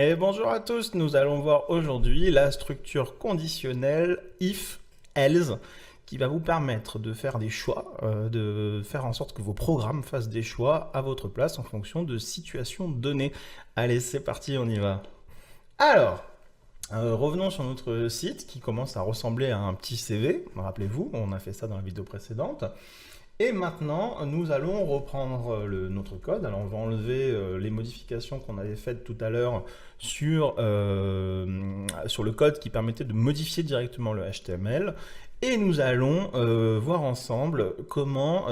Et bonjour à tous, nous allons voir aujourd'hui la structure conditionnelle if-else qui va vous permettre de faire des choix, de faire en sorte que vos programmes fassent des choix à votre place en fonction de situations données. Allez, c'est parti, on y va. Alors, revenons sur notre site qui commence à ressembler à un petit CV. Rappelez-vous, on a fait ça dans la vidéo précédente. Et maintenant, nous allons reprendre notre code. Alors, on va enlever les modifications qu'on avait faites tout à l'heure sur le code qui permettait de modifier directement le HTML. Et nous allons voir ensemble comment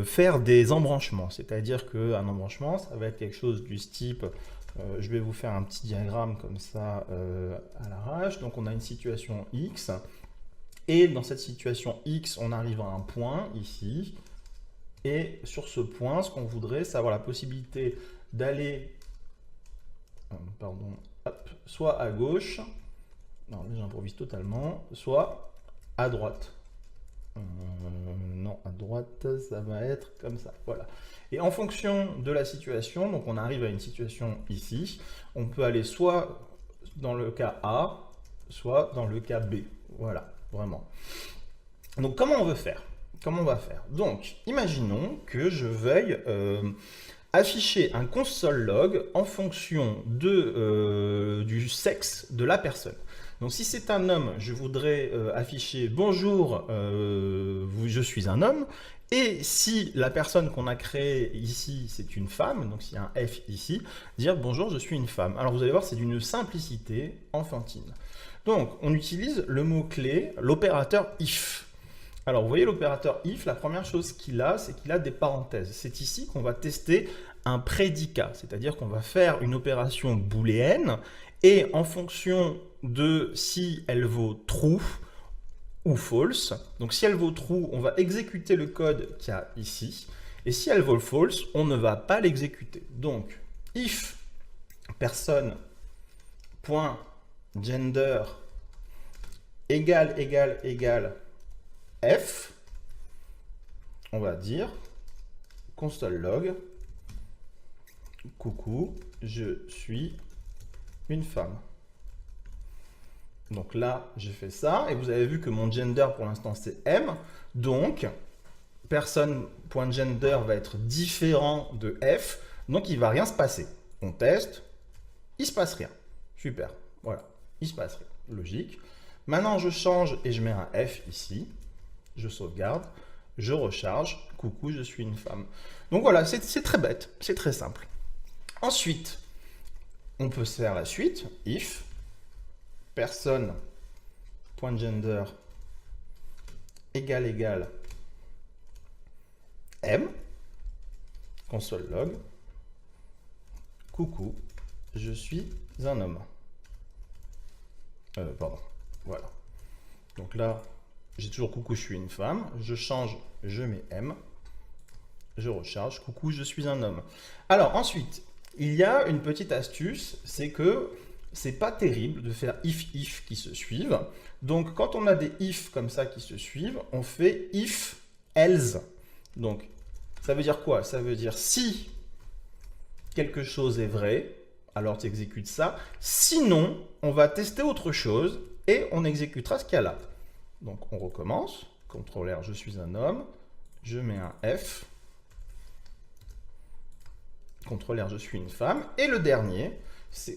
faire des embranchements. C'est-à-dire qu'un embranchement, ça va être quelque chose du type... je vais vous faire un petit diagramme comme ça à l'arrache. Donc, on a une situation X. Et dans cette situation X, on arrive à un point ici. Et sur ce point, ce qu'on voudrait, c'est avoir la possibilité d'aller soit à gauche, non, j'improvise totalement, soit à droite. Non, à droite, ça va être comme ça. Voilà. Et en fonction de la situation, donc on arrive à une situation ici, on peut aller soit dans le cas A, soit dans le cas B. Voilà. Vraiment. Donc, comment on veut faire? Comment on va faire? Donc, imaginons que je veuille afficher un console log en fonction du sexe de la personne. Donc, si c'est un homme, je voudrais afficher bonjour, je suis un homme. Et si la personne qu'on a créée ici, c'est une femme, donc s'il y a un F ici, dire bonjour, je suis une femme. Alors, vous allez voir, c'est d'une simplicité enfantine. Donc, on utilise le mot-clé, l'opérateur if. Alors, vous voyez l'opérateur if, la première chose qu'il a, c'est qu'il a des parenthèses. C'est ici qu'on va tester un prédicat, c'est-à-dire qu'on va faire une opération booléenne et en fonction de si elle vaut true ou false, donc si elle vaut true, on va exécuter le code qu'il y a ici, et si elle vaut false, on ne va pas l'exécuter. Donc, if personne point gender égale F, on va dire console log, coucou, je suis une femme. Donc là, j'ai fait ça, et vous avez vu que mon gender pour l'instant c'est M, donc personne.gender va être différent de F, donc il ne va rien se passer. On teste, il ne se passe rien. Super, voilà, il se passe rien, logique. Maintenant, je change et je mets un F ici. Je sauvegarde, je recharge. Coucou, je suis une femme. Donc voilà, c'est très bête, c'est très simple. Ensuite, on peut faire la suite. If personne.gender égale M, console log, coucou, je suis un homme. Pardon, voilà. Donc là, j'ai toujours coucou, je suis une femme. Je change, je mets M. Je recharge, coucou, je suis un homme. Alors ensuite, il y a une petite astuce, c'est que c'est pas terrible de faire if qui se suivent. Donc quand on a des if comme ça qui se suivent, on fait if else. Donc ça veut dire quoi? Ça veut dire si quelque chose est vrai, alors tu exécutes ça. Sinon, on va tester autre chose et on exécutera ce qu'il y a là. Donc on recommence. CTRL R, je suis un homme. Je mets un F. CTRL R, je suis une femme. Et le dernier,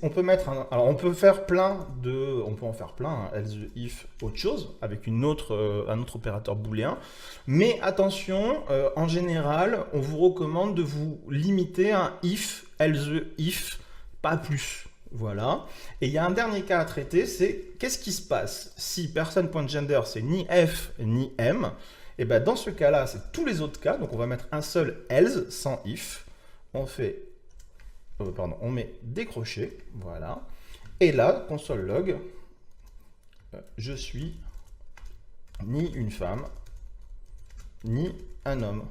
on peut mettre un... Alors on peut faire plein de... On peut en faire plein, hein, else, if, autre chose, avec un autre opérateur booléen. Mais attention, en général, on vous recommande de vous limiter à un if, else, if, pas plus. Voilà. Et il y a un dernier cas à traiter, c'est qu'est-ce qui se passe si personne.gender c'est ni F ni M? Et bien dans ce cas-là, c'est tous les autres cas. Donc on va mettre un seul else sans if. On fait, on met décroché, voilà. Et là, console log, je suis ni une femme ni un homme.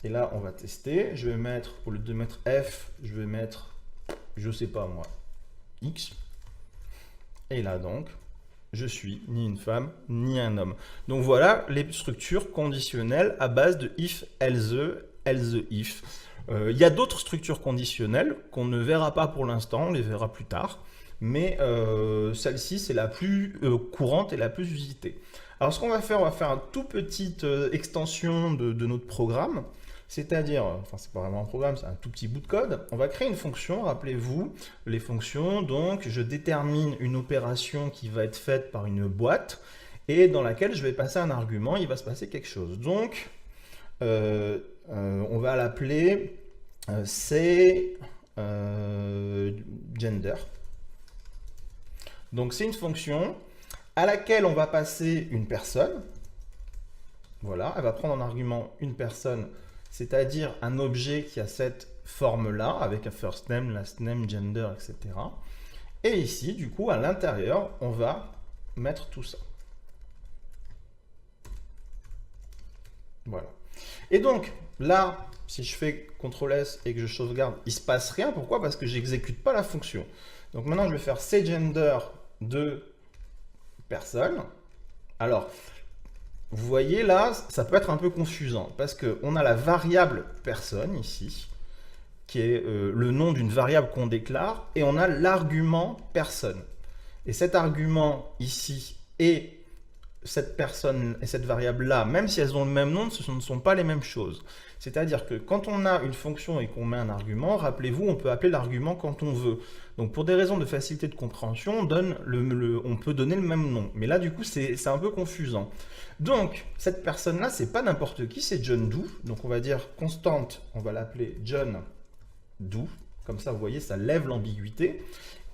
Et là, on va tester. Je vais mettre, au lieu de mettre F, je vais mettre, je sais pas moi, X. Et là donc, je suis ni une femme ni un homme. Donc voilà les structures conditionnelles à base de if, else, else if. Il y a d'autres structures conditionnelles qu'on ne verra pas pour l'instant, on les verra plus tard, mais celle-ci c'est la plus courante et la plus usitée. Alors ce qu'on va faire une toute petite extension de notre programme, c'est-à-dire, enfin c'est pas vraiment un programme, c'est un tout petit bout de code. On va créer une fonction, rappelez-vous, les fonctions, donc je détermine une opération qui va être faite par une boîte, et dans laquelle je vais passer un argument, il va se passer quelque chose. Donc, on va l'appeler gender. Donc c'est une fonction à laquelle on va passer une personne. Voilà, elle va prendre en argument une personne, c'est-à-dire un objet qui a cette forme-là, avec un first name, last name, gender, etc. Et ici, du coup, à l'intérieur, on va mettre tout ça. Voilà. Et donc, là, si je fais CTRL-S et que je sauvegarde, il ne se passe rien. Pourquoi? Parce que je n'exécute pas la fonction. Donc maintenant, je vais faire gender de personne. Alors, vous voyez là, ça peut être un peu confusant parce qu'on a la variable personne ici, qui est le nom d'une variable qu'on déclare, et on a l'argument personne. Et cet argument ici et cette personne et cette variable-là, même si elles ont le même nom, ce ne sont pas les mêmes choses. C'est-à-dire que quand on a une fonction et qu'on met un argument, rappelez-vous, on peut appeler l'argument quand on veut. Donc pour des raisons de facilité de compréhension, on peut donner le même nom. Mais là, du coup, c'est un peu confusant. Donc, cette personne-là, c'est pas n'importe qui, c'est John Doe. Donc on va dire constante, on va l'appeler John Doe. Comme ça, vous voyez, ça lève l'ambiguïté.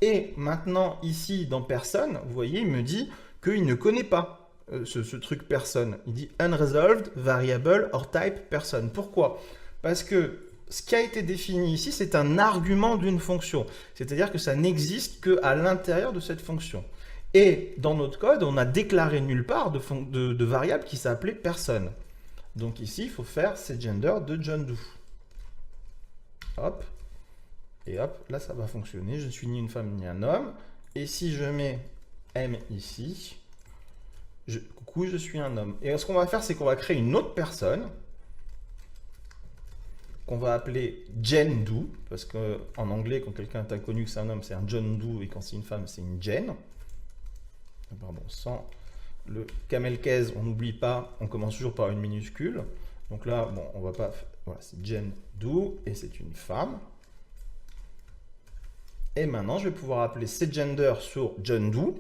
Et maintenant, ici, dans personne, vous voyez, il me dit qu'il ne connaît pas ce truc personne. Il dit unresolved variable or type person. Pourquoi? Parce que ce qui a été défini ici, c'est un argument d'une fonction. C'est-à-dire que ça n'existe qu'à l'intérieur de cette fonction. Et dans notre code, on a déclaré nulle part de variable qui s'appelait personne. Donc ici, il faut faire gender de John Doe. Hop. Et hop, là, ça va fonctionner. Je ne suis ni une femme ni un homme. Et si je mets M ici, coucou, je suis un homme. Et ce qu'on va faire, c'est qu'on va créer une autre personne qu'on va appeler Jen Doe, parce qu'en anglais, quand quelqu'un est inconnu que c'est un homme, c'est un John Doe, et quand c'est une femme, c'est une Jen. Pardon, sans le camel case, on n'oublie pas, on commence toujours par une minuscule. Donc là, bon, on va pas... Voilà, c'est Jen Doe, et c'est une femme. Et maintenant, je vais pouvoir appeler gender sur John Doe,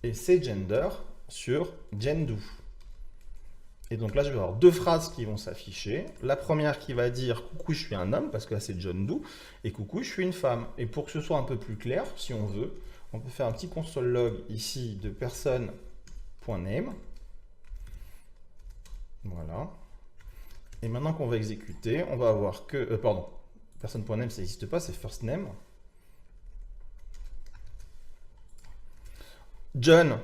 et gender sur Jen Doe. Et donc là, je vais avoir deux phrases qui vont s'afficher. La première qui va dire « Coucou, je suis un homme » parce que là, c'est John Doe. Et « Coucou, je suis une femme ». Et pour que ce soit un peu plus clair, si on veut, on peut faire un petit console log ici de personne.name. Voilà. Et maintenant qu'on va exécuter, on va avoir que... pardon, personne.name, ça n'existe pas, c'est first name. John,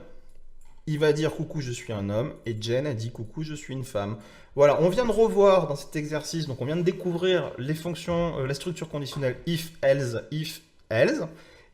il va dire coucou, je suis un homme, et Jen a dit coucou, je suis une femme. Voilà, on vient de revoir dans cet exercice, donc on vient de découvrir les fonctions, la structure conditionnelle if, else,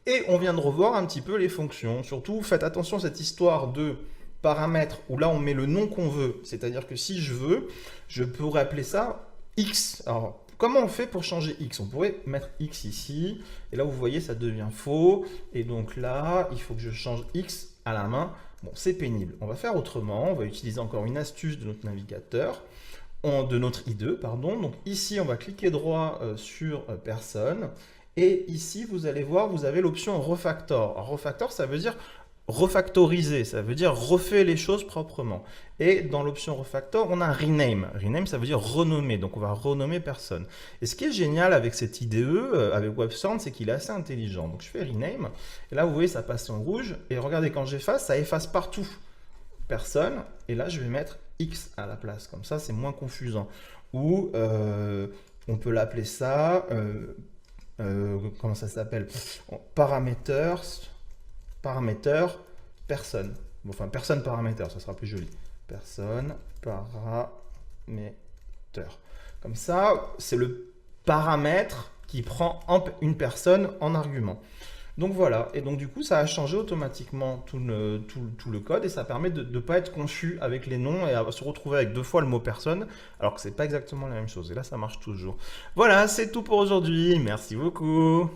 et on vient de revoir un petit peu les fonctions. Surtout, faites attention à cette histoire de paramètres où là on met le nom qu'on veut. C'est-à-dire que si je veux, je pourrais appeler ça x. Alors, comment on fait pour changer x? On pourrait mettre x ici, et là vous voyez ça devient faux, et donc là il faut que je change x à la main. Bon, c'est pénible. On va faire autrement, on va utiliser encore une astuce de notre navigateur, de notre IDE, pardon. Donc ici on va cliquer droit sur personne, et ici vous allez voir, vous avez l'option refactor. Alors, refactor, ça veut dire refactoriser, ça veut dire refait les choses proprement. Et dans l'option refactor, on a rename. Rename, ça veut dire renommer, donc on va renommer personne. Et ce qui est génial avec cette IDE, avec WebSound, c'est qu'il est assez intelligent. Donc je fais rename, et là vous voyez, ça passe en rouge, et regardez, quand j'efface, ça efface partout personne, et là je vais mettre X à la place, comme ça c'est moins confusant. Ou on peut l'appeler ça, comment ça s'appelle? Parameters, personne. Bon, enfin, personne paramètre, ça sera plus joli. Personne paramètre. Comme ça, c'est le paramètre qui prend une personne en argument. Donc voilà, et donc du coup ça a changé automatiquement tout le code et ça permet de ne pas être confus avec les noms et à se retrouver avec deux fois le mot personne alors que c'est pas exactement la même chose. Et là ça marche toujours. Voilà, c'est tout pour aujourd'hui. Merci beaucoup.